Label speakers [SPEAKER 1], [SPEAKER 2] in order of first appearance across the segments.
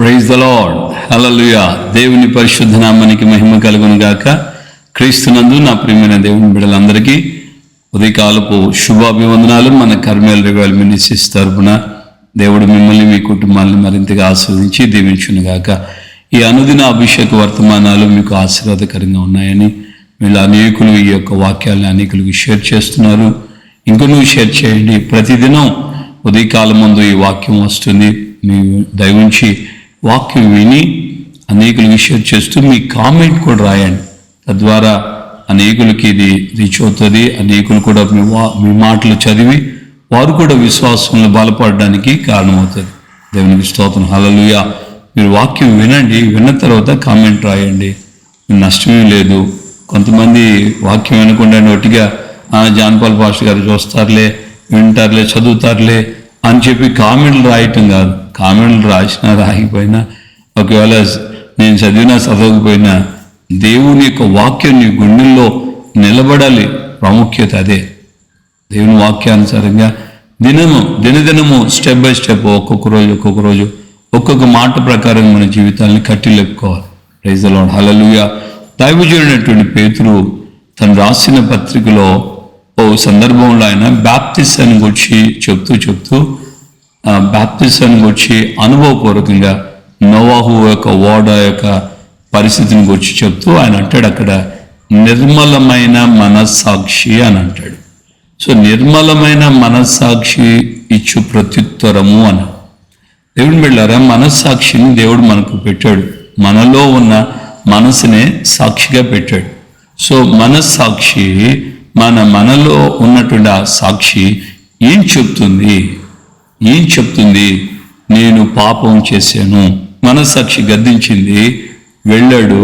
[SPEAKER 1] Praise the lord, హల్లెలూయా. దేవుని పరిశుద్ధ నామానికి మహిమ కలుగును గాక. క్రీస్తునందు నా ప్రియమైన దేవుని బిడ్డలందరికీ ఉదయకాలపు శుభాభివందనాలు. మన కర్మేల్ రివైల్ మినిస్ట్రీస్ తరపున దేవుడు మిమ్మల్ని మీ కుటుంబాలను మరింతగా ఆశీర్వదించి దీవించును గాక. ఈ అనుదిన అభిషేక వర్తమానాలు మీకు ఆశీర్వాదకరంగా ఉన్నాయని వీళ్ళు అనేకులు ఈ యొక్క వాక్యాలను అనేకులకు షేర్ చేస్తున్నారు. ఇంకొను షేర్ చేయండి. ప్రతిదినం ఉదయకాలం ముందు ఈ వాక్యం వస్తుంది. మీ దయవుంచి వాక్యం విని అనేకులకు షేర్ చేస్తూ మీ కామెంట్ కూడా రాయండి. తద్వారా అనేకులకి ఇది రీచ్ అవుతుంది. అనేకులు కూడా మీ మాటలు చదివి వారు కూడా విశ్వాసంలో బలపడడానికి కారణమవుతుంది. దేవునికి స్తోత్రం, హల్లెలూయా. మీరు వాక్యం వినండి, విన్న తర్వాత కామెంట్ రాయండి. నష్టమే లేదు. కొంతమంది వాక్యం వినకుండా ఒట్టిగా జాన్పాల్ పాస్టర్ గారు చూస్తారులే, వింటారులే, చదువుతారులే అని చెప్పి కామెంట్లు రాయటం కాదు. కామెంట్లు రాసినా రాగిపోయినా, ఒకవేళ నేను చదివినా చదవకపోయినా దేవుని యొక్క వాక్యం నీ గుండెల్లో నిలబడాలి. ప్రాముఖ్యత అదే. దేవుని వాక్యానుసారంగా దినదినము స్టెప్ బై స్టెప్ ఒక్కొక్క రోజు ఒక్కొక్క మాట ప్రకారం మన జీవితాన్ని కట్టిలేపుకోవాలి. ప్రైజ్ ది లార్డ్, హల్లెలూయా. దైవజనుడైనటువంటి పేతురు తను రాసిన పత్రికలో ఓ సందర్భంలో ఆయన బాప్తిసాన్ని గురించి చెప్తూ బాప్తిసాన్ని గురించి అనుభవపూర్వకంగా నోవాహు యొక్క ఓడ యొక్క పరిస్థితిని గురించి చెప్తూ ఆయన అంటాడు అక్కడ నిర్మలమైన మనస్సాక్షి అని అంటాడు. సో నిర్మలమైన మనస్సాక్షి ఇచ్చు ప్రత్యుత్తరము అని. దేవుని బిడ్డలారా, మనస్సాక్షిని దేవుడు మనకు పెట్టాడు. మనలో ఉన్న మనసునే సాక్షిగా పెట్టాడు. సో మనస్సాక్షి మనలో ఉన్నటువంటి ఆ సాక్షి ఏం చెప్తుంది? నేను పాపం చేశాను. మనస్సాక్షి గద్దించింది. వెళ్ళాడు,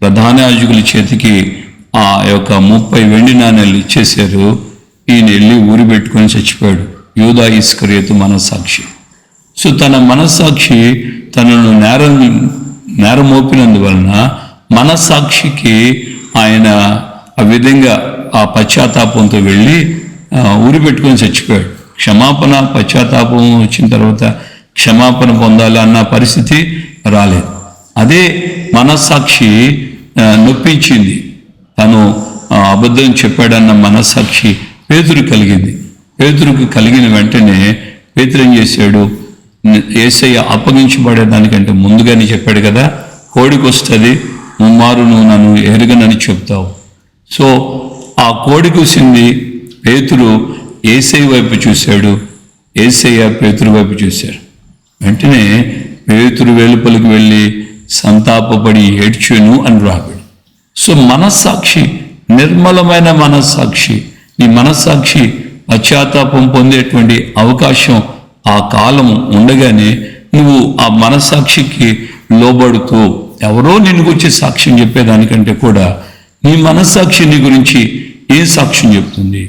[SPEAKER 1] ప్రధాన యాజకుల చేతికి ఆ యొక్క 30 వెండి నాణేలు ఇచ్చేశారు. ఈయన వెళ్ళి ఊరి పెట్టుకొని చచ్చిపోయాడు. యూదా ఇస్కరియోతు మనస్సాక్షి. సో తన మనస్సాక్షి తనను నేరం మోపినందువలన మనస్సాక్షికి ఆయన ఆ విధంగా ఆ పశ్చాత్తాపంతో వెళ్ళి ఊరి పెట్టుకొని చచ్చిపోయాడు. పశ్చాత్తాపం వచ్చిన తర్వాత క్షమాపణ పొందాలి అన్న పరిస్థితి రాలేదు. అదే మనస్సాక్షి నొప్పించింది. తను అబద్ధం చెప్పాడన్న మనస్సాక్షి పేతురుకి కలిగిన వెంటనే పేతురు ఏం చేశాడు? యేసయ్య అప్పగించబడేదానికంటే ముందుగానే చెప్పాడు కదా, కోడికి వస్తుంది, ముమ్మారు నువ్వు నన్ను ఎరుగనని చెప్తావు. సో ఆ కోడి కూసింది. పేతురు యేసయ్య వైపు చూశాడు, యేసయ్య పేతురు వైపు చూశారు. వెంటనే పేతురు వెలుపలికి వెళ్ళి సంతాపపడి ఏడ్చెను అని రాబడి. సో మనస్సాక్షి, నిర్మలమైన మనస్సాక్షి, నీ మనస్సాక్షి పశ్చాత్తాపం పొందేటువంటి అవకాశం ఆ కాలము ఉండగానే నువ్వు ఆ మనస్సాక్షికి లోబడుతూ ఎవరో నిన్ను గురించి సాక్ష్యం చెప్పేదానికంటే కూడా నీ మనస్సాక్షి నీ గురించి ఏం సాక్ష్యం చెప్తుంది?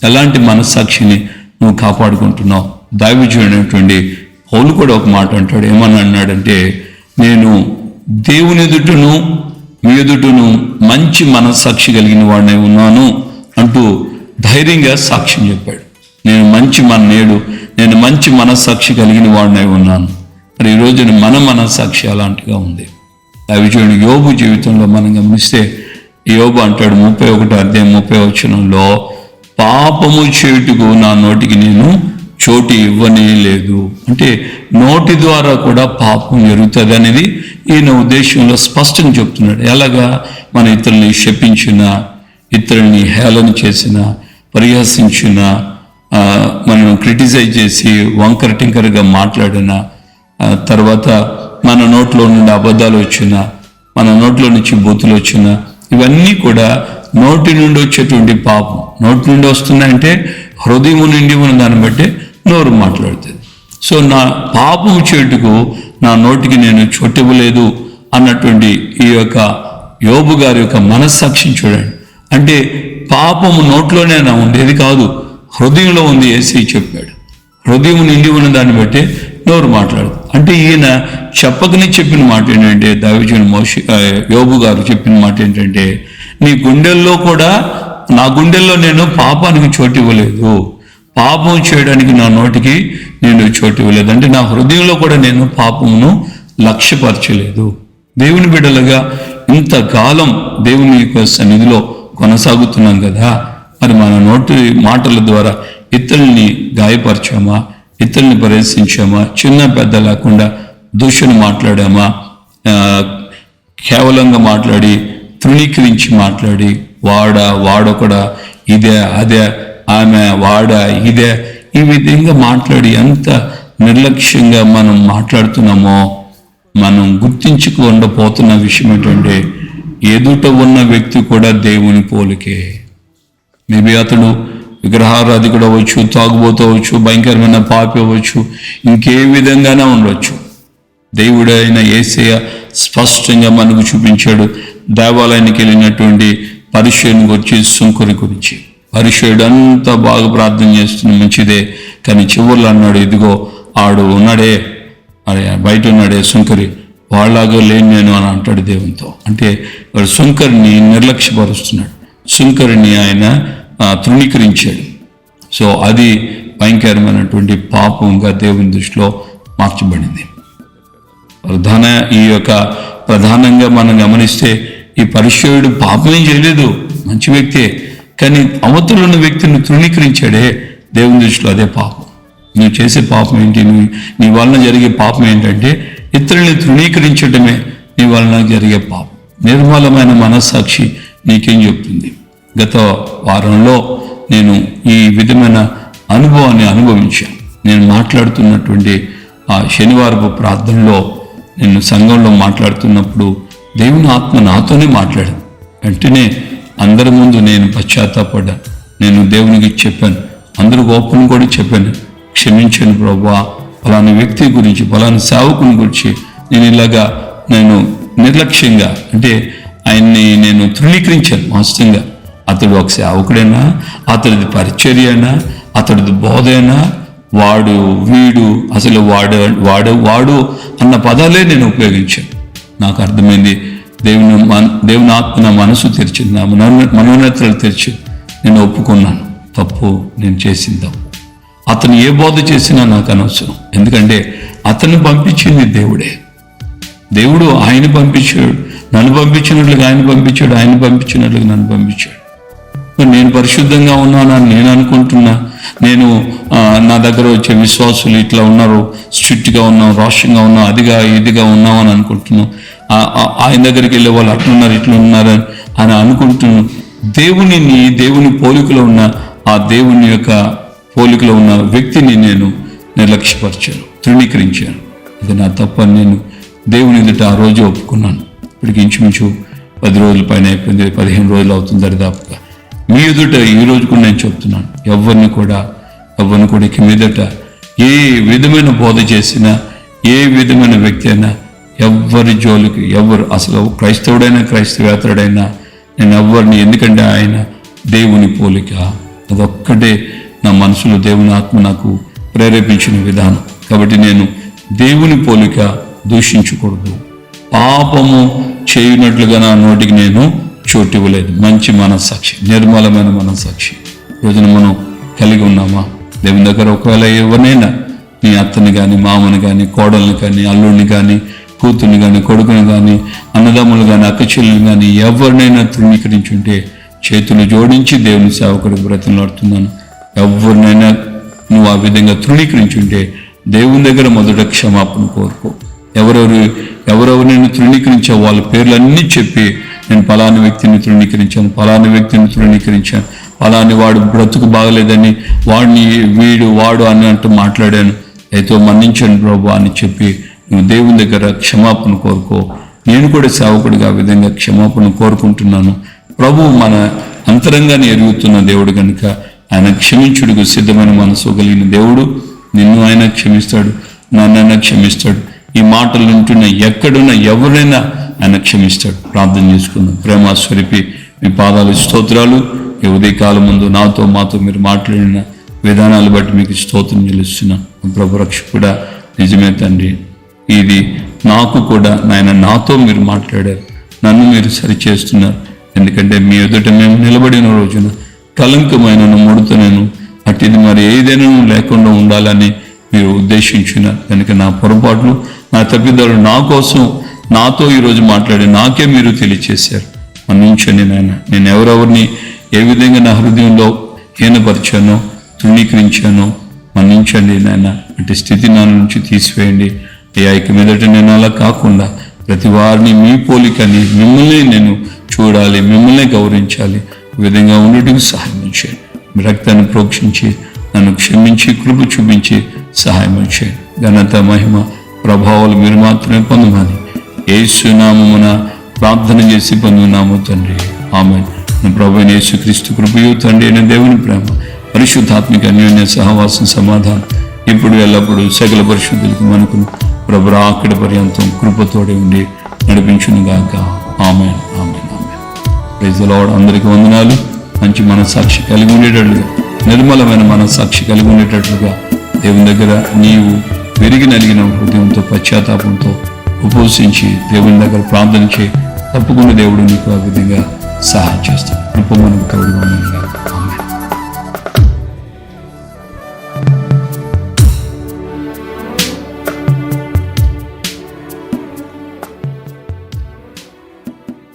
[SPEAKER 1] ఎలాంటి మనస్సాక్షిని నువ్వు కాపాడుకుంటున్నావు? దైవజనుడైనటువంటి పౌలు కూడా ఒక మాట అంటాడు. ఏమని అన్నాడంటే, నేను దేవుని ఎదుటను మీ ఎదుటను మంచి మనస్సాక్షి కలిగిన వాడినై ఉన్నాను అంటూ ధైర్యంగా సాక్ష్యం చెప్పాడు. నేను మంచి మనస్సాక్షి కలిగిన వాడినై ఉన్నాను. మరి ఈరోజు మన మనస్సాక్షి అలాంటిగా ఉంది. దైవజనుడు యోబు జీవితంలో మనం గమనిస్తే యోబు అంటాడు 31వ అధ్యాయం 30వ వచనంలో, పాపము చేయుటకు నా నోటికి నేను చోటు ఇవ్వనే లేదు. అంటే నోటి ద్వారా కూడా పాపం జరుగుతుంది అనేది ఈయన ఉద్దేశంలో స్పష్టంగా చెప్తున్నాడు. ఎలాగా? మన ఇతరుల్ని శపించిన, ఇతరుల్ని హేళన చేసిన, పరిహసించిన, మనం క్రిటిసైజ్ చేసి వంకర టింకరగా మాట్లాడిన, తర్వాత మన నోట్లో నుండి అబద్ధాలు వచ్చిన, మన నోట్లో నుంచి బూతులు వచ్చిన, ఇవన్నీ కూడా నోటి నుండి వచ్చేటువంటి పాపం. నోటి నుండి వస్తున్నాయంటే హృదయం నుండి ఉన్న దాన్ని బట్టి నోరు మాట్లాడుతుంది. సో నా పాపం చేటుకు నా నోటికి నేను చోటివ్వలేదు అన్నటువంటి ఈ యొక్క యోబు గారి యొక్క మనస్సాక్షిని చూడండి. అంటే పాపము నోట్లోనే ఉండేది కాదు, హృదయంలో ఉంది. యేసయ్య చెప్పాడు, హృదయం నిండి ఉన్న దాన్ని బట్టి నోరు మాట్లాడు. అంటే ఈయన చెప్పకని చెప్పిన మాట ఏంటంటే, దైవజనుడు యోబు గారు చెప్పిన మాట ఏంటంటే, నీ గుండెల్లో కూడా నా గుండెల్లో నేను పాపానికి చోటు ఇవ్వలేదు, పాపం చేయడానికి నా నోటికి నేను చోటు ఇవ్వలేదు. అంటే నా హృదయంలో కూడా నేను పాపమును లక్ష్యపరచలేదు. దేవుని బిడ్డలుగా ఇంతకాలం దేవుని యొక్క సన్నిధిలో కొనసాగుతున్నాం కదా, మరి మన నోటి మాటల ద్వారా ఇతరుల్ని గాయపరిచామా, ఇతరుల్ని పరిహసించామా, చిన్న పెద్ద లేకుండా దూషణ మాట్లాడామా, కేవలంగా మాట్లాడి తృణీకరించి మాట్లాడి వాడొకడా, ఇదే అదే, ఆమె వాడా ఇదే, ఈ విధంగా మాట్లాడి ఎంత నిర్లక్ష్యంగా మనం మాట్లాడుతున్నామో మనం గుర్తించుకుండపోతున్న విషయం ఏంటంటే, ఎదుట ఉన్న వ్యక్తి కూడా దేవుని పోలికే. మేబీ అతడు విగ్రహారాధికుడు అవ్వచ్చు, తాగుబోతూ అవ్వచ్చు, భయంకరమైన పాపి అవ్వచ్చు, ఇంకే విధంగానే ఉండవచ్చు. దేవుడైన యేసయ్య స్పష్టంగా మనకు చూపించాడు. దేవాలయానికి వెళ్ళినటువంటి పరిచయుని గురించి, సుంకరి గురించి. పరిచయుడు అంతా బాగా ప్రార్థన చేస్తున్న మంచిదే, కానీ చివరిలో అన్నాడు, ఇదిగో ఆడు ఉన్నాడే, బయట ఉన్నాడే సుంకరి, వాళ్ళలాగా లేని నేను అని అంటాడు దేవునితో. అంటే వాడు సుంకరిని నిర్లక్ష్యపరుస్తున్నాడు, సుంకరిని ఆయన తృణీకరించాడు. సో అది భయంకరమైనటువంటి పాపంగా దేవుని దృష్టిలో మార్చబడింది. ప్రధానంగా మనం గమనిస్తే ఈ పరిచయుడు పాపమేం చేయలేదు, మంచి వ్యక్తే, కానీ అవతల ఉన్న వ్యక్తిని తృణీకరించాడే, దేవుని దృష్టిలో అదే పాపం. నువ్వు చేసే పాపం ఏంటి? నీ వలన జరిగే పాపం ఏంటంటే ఇతరుల్ని తృణీకరించడమే నీ వలన జరిగే పాపం. నిర్మలమైన మనస్సాక్షి నీకేం చెప్తుంది? గత వారంలో నేను ఈ విధమైన అనుభవాన్ని అనుభవించాను. నేను మాట్లాడుతున్నటువంటి ఆ శనివారపు ప్రార్థనలో, నేను సంఘంలో మాట్లాడుతున్నప్పుడు దేవుని ఆత్మ నాతోనే మాట్లాడాను. వెంటనే అందరి ముందు నేను పశ్చాత్తాపడ్డాను. నేను దేవునికి చెప్పాను, అందరూ ఓపెన్ కూడా చెప్పాను, క్షమించాను ప్రభువా, ఫలాని వ్యక్తి గురించి, ఫలాని సేవకుని గురించి నేను నిర్లక్ష్యంగా, అంటే ఆయన్ని నేను తృణీకరించాను. వాస్తవంగా అతడు ఒక సేవకుడైనా, అతడిది పరిచర్యనా, అతడిది బోధైనా, వాడు వీడు అసలు వాడు అన్న పదాలే నేను ఉపయోగించాను. నాకు అర్థమైంది, దేవుని ఆత్మ నా మనసు తెరిచింది, నా మనోనేత్రాలు తెరిచి నేను ఒప్పుకున్నాను, తప్పు నేను చేసింది తప్పు. అతను ఏ బోధ చేసినా నాకు అనవసరం, ఎందుకంటే అతన్ని పంపించింది దేవుడే. దేవుడు ఆయన పంపించాడు, నన్ను పంపించినట్లుగా ఆయన పంపించాడు, ఆయన పంపించినట్లుగా నన్ను పంపించాడు. నేను పరిశుద్ధంగా ఉన్నానని నేను అనుకుంటున్నా, నేను నా దగ్గర వచ్చే విశ్వాసులు ఇట్లా ఉన్నారు, స్ట్రిక్ట్గా ఉన్నాం, రోషంగా ఉన్నాం, అదిగా ఇదిగా ఉన్నాం అని అనుకుంటున్నాం. ఆయన దగ్గరికి వెళ్ళే వాళ్ళు అట్లున్నారు ఇట్లున్నారు అని అనుకుంటున్నాను. దేవుని పోలికలో ఉన్న ఆ దేవుని యొక్క పోలికలో ఉన్న వ్యక్తిని నేను నిర్లక్ష్యపరిచాను, తృణీకరించాను. ఇది నా తప్పని నేను దేవుని ఎదుట ఆ రోజు ఒప్పుకున్నాను. ఇప్పటికి ఇంచుమించు 10 రోజుల పైన అయిపోయింది, 15 రోజులు అవుతుంది దరిదాపుగా. మీ ఎదుట ఈ రోజు కూడా నేను చెప్తున్నాను, ఎవరిని కూడా ఇక మీదట ఏ విధమైన బోధ చేసినా, ఏ విధమైన వ్యక్తి అయినా, ఎవరి జోలికి అసలు క్రైస్తవుడైనా క్రైస్తవేతరుడైనా నేను ఎవరిని, ఎందుకంటే ఆయన దేవుని పోలిక. అదొక్కటే నా మనసులో దేవుని ఆత్మ నాకు ప్రేరేపించిన విధానం. కాబట్టి నేను దేవుని పోలిక దూషించకూడదు, పాపము చేయనట్లుగా నా నోటికి నేను చోటు ఇవ్వలేదు. మంచి మనస్సాక్షి, నిర్మలమైన మనస్సాక్షి రోజున మనం కలిగి ఉన్నామా? దేవుని దగ్గర ఒకవేళ ఎవరినైనా, నీ అత్తని కానీ, మామని కానీ, కోడల్ని కానీ, అల్లుడిని కానీ, కూతుర్ని కానీ, కొడుకుని కానీ, అన్నదమ్ములు కానీ, అక్కచెల్లుని కానీ ఎవరినైనా తృణీకరించుంటే చేతులు జోడించి దేవుని సేవకుడికి బ్రతిమలాడుతున్నాను. ఎవరినైనా నువ్వు ఆ విధంగా తృణీకరించుంటే దేవుని దగ్గర మొదట క్షమాపణ కోరుకో. ఎవరెవరినైనా తృణీకరించావు వాళ్ళ పేర్లన్నీ చెప్పి, నేను ఫలాని వ్యక్తిని తృణీకరించాను, ఫలాని వాడు బ్రతుకు బాగలేదని వాడు అన్నట్టు మాట్లాడాను, అయితే మన్నించండి ప్రభు అని చెప్పి నువ్వు దేవుని దగ్గర క్షమాపణ కోరుకో. నేను కూడా సేవకుడిగా ఆ విధంగా క్షమాపణ కోరుకుంటున్నాను. ప్రభు మన అంతరంగాన్ని ఎరుగుతున్న దేవుడు కనుక ఆయన క్షమించుడికి సిద్ధమైన మనసు కలిగిన దేవుడు. నిన్ను ఆయన క్షమిస్తాడు, నన్నైనా క్షమిస్తాడు. ఈ మాటలు వింటున్న ఎక్కడున్నా ఎవరైనా ఆయన క్షమిస్తాడు. ప్రార్థన చేసుకుందాం. ప్రేమ స్వరూపి మీ పాదాలు స్తోత్రాలు. ఈ ఉదయకాలం ముందు మాతో మీరు మాట్లాడిన విధానాలు బట్టి మీకు స్తోత్రం చెల్లిస్తున్నాను. ప్రభు రక్షకుడా, నిజమే తండ్రి, ఇది నాకు కూడా నాతో మీరు మాట్లాడారు, నన్ను మీరు సరిచేస్తున్నారు. ఎందుకంటే మీ ఎదుట మేము నిలబడిన రోజున కలంకమైన ముడత నేను అట్టిది మరి ఏదైనా లేకుండా ఉండాలని మీరు ఉద్దేశించినారు కనుక నా పొరపాట్లు నా తప్పిదాలు నా కోసం నాతో ఈరోజు మాట్లాడి నాకే మీరు తెలియచేశారు. మన్నించండి నాయన. నేను ఎవరెవరిని ఏ విధంగా నా హృదయంలో హీనపరిచానో తృణీకరించానో మన్నించండి నాయన. అటు స్థితి నా నుంచి తీసివేయండి అయ్యా. ఇక మీదట నేను అలా కాకుండా ప్రతి వారిని మీ పోలికని మిమ్మల్ని నేను చూడాలి, మిమ్మల్ని గౌరవించాలి. ఈ విధంగా ఉండటం సహాయం చేయండి. మీ రక్తాన్ని ప్రోక్షించి నన్ను క్షమించి కృప చూపించి సహాయం చేయండి. ఘనత మహిమ ప్రభావాలు మీరు మాత్రమే పొందమని యేసు నామమున ప్రార్థన చేసి పొందున్నాము తండ్రి. ఆమేన్. నా ప్రభువైన యేసుక్రీస్తు కృపయు తండ్రి అయిన దేవుని ప్రేమ పరిశుద్ధాత్మిక అన్యోన్య సహవాసం సమాధానం ఇప్పుడు ఎల్లప్పుడూ సకల పరిశుద్ధులకు మనకు ప్రభు అక్కడి పర్యంతం కృపతోడే ఉండి నడిపించును గాక. Amen, amen, amen. Praise the lord. అందరికీ వందనాలు. మంచి మనస్సాక్షి కలిగి ఉండేటట్లుగా, నిర్మలమైన మనస్సాక్షి కలిగి ఉండేటట్లుగా దేవుని దగ్గర నీవు విరిగి నలిగిన హృదయంతో పశ్చాత్తాపంతో ఉపవసించి దేవుని దగ్గర ప్రార్థన చేయి. తప్పకుండా దేవుడు నీకు ఆ విధంగా సహాయం చేస్తాడు. కృప మనకు తోడుగా ఉండాలి.